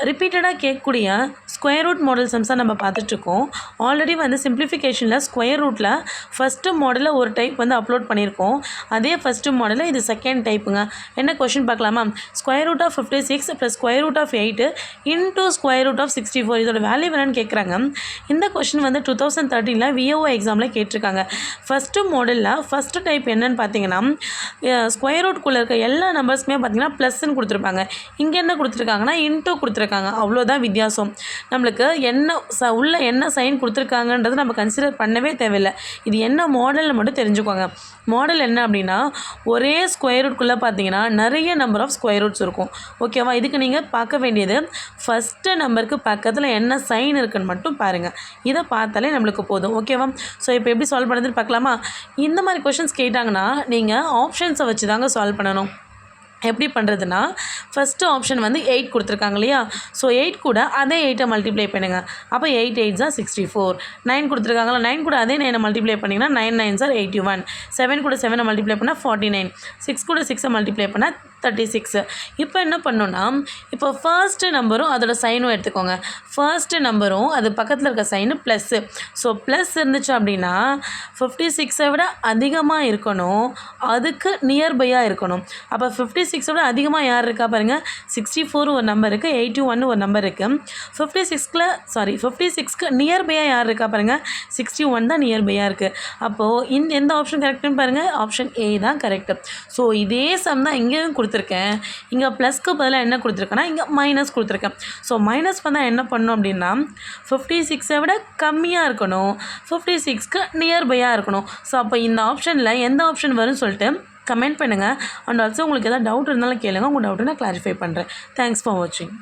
ரிப்பீட்டடாக கேட்கக்கூடிய square root model சம்ஸாக நம்ம பார்த்துட்ருக்கோம். ஆல்ரெடி வந்து சிம்பிளிஃபிகேஷனில் ஸ்கொயர் ரூட்டில் ஃபஸ்ட்டு மாடலில் ஒரு டைப் வந்து அப்லோட் பண்ணியிருக்கோம். அதே ஃபஸ்ட்டு மாடலில் இது செகண்ட் டைப்புங்க. என்ன கொஷின் பார்க்கலாமா? Square root of 56 plus square root of 8 into square root of 64 இதோட வேல்யூ என்னன்னு கேட்குறாங்க. இந்த கொஷின் வந்து 2013 விஓஓ எக்ஸாமில் கேட்டிருக்காங்க. ஃபஸ்ட்டு மாடலில் ஃபஸ்ட்டு டைப் என்னன்னு பார்த்தீங்கன்னா ஸ்கொயர் ரூட்குள்ளே இருக்க எல்லா நம்பர்ஸுமே பார்த்தீங்கன்னா ப்ளஸ்ன்னு கொடுத்துருப்பாங்க. இங்கே என்ன கொடுத்துருக்காங்கன்னா இன்டூ கொடுத்துருக்காங்க. அவ்வளோதான் வித்தியாசம். நம்மளுக்கு உள்ள என்ன சைன் கொடுத்துருக்காங்கன்றது நம்ம கன்சிடர் பண்ணவே தேவையில்லை. இது என்ன மாடல்னு மட்டும் தெரிஞ்சுக்கோங்க. மாடல் என்ன அப்படின்னா ஒரே ஸ்கொயர் ரூட்குள்ளே பார்த்தீங்கன்னா நிறைய நம்பர் ஆஃப் ஸ்கொயர் ரூட்ஸ் இருக்கும். ஓகேவா? இதுக்கு நீங்கள் பார்க்க வேண்டியது ஃபஸ்ட்டு நம்பருக்கு பக்கத்தில் என்ன சைன் இருக்குன்னு மட்டும் பாருங்கள். இதை பார்த்தாலே நம்மளுக்கு போதும். ஓகேவா? ஸோ இப்போ எப்படி சால்வ் பண்ணுறதுன்னு பார்க்கலாமா? இந்த மாதிரி கொஷின்ஸ் கேட்டாங்கன்னா நீங்கள் ஆப்ஷன்ஸை வச்சு தாங்க சால்வ் பண்ணணும். எப்படி பண்ணுறதுன்னா ஃபஸ்ட்டு ஆப்ஷன் வந்து 8 கொடுத்துருக்காங்க இல்லையா? ஸோ 8 கூட அதே 8 மல்டிப்ளை பண்ணுங்கள். அப்போ 8 8 64. 9 கொடுத்துருக்காங்களா? 9 கூட அதே 9 மல்டிப்ளை பண்ணிங்கன்னா 9 9 81. 7 கூட 7 மல்டிப்ளை பண்ணால் 49. 6 கூட 6 மல்டிப்ளை பண்ணால் 36. இப்போ என்ன பண்ணணும்னா இப்போ ஃபர்ஸ்ட்டு நம்பரும் அதோட சைனும் எடுத்துக்கோங்க. ஃபர்ஸ்ட்டு நம்பரும் அது பக்கத்தில் இருக்க சைனு ப்ளஸ்ஸு. ஸோ ப்ளஸ் இருந்துச்சு அப்படின்னா 56 விட அதிகமாக இருக்கணும், அதுக்கு நியர்பையாக இருக்கணும். அப்போ 56 விட அதிகமாக யார் இருக்கா பாருங்கள். 64 ஒரு நம்பர் இருக்குது, 81 ஒரு நம்பர் இருக்குது. 56க்கு நியர்பையாக யார் இருக்கா பாருங்கள். 61 தான் நியர்பையாக இருக்குது. அப்போது எந்த ஆப்ஷன் கரெக்டுன்னு பாருங்கள். ஆப்ஷன் ஏ தான் கரெக்டு. ஸோ இதே சம் தான் இங்கேயும் கொடுத்துருக்கேன். இங்கே ப்ளஸ்க்கு பதிலாக என்ன கொடுத்துருக்கேன்னா இங்கே மைனஸ் கொடுத்துருக்கேன். ஸோ மைனஸ் பண்ணால் என்ன பண்ணணும் அப்படின்னா 56 விட கம்மியாக இருக்கணும், 56க்கு நியர்பையாக இருக்கணும். ஸோ அப்போ இந்த ஆப்ஷனில் எந்த ஆப்ஷன் வரும்னு சொல்லிட்டு கமெண்ட் பண்ணுங்கள். அண்ட் ஆல்சோ உங்களுக்கு எதாவது டவுட் இருந்தாலும் கேளுங்க. உங்கள் டவுட்டை நான் கிளாரிஃபை பண்ணுறேன். தேங்க்ஸ் ஃபார் வாட்சிங்.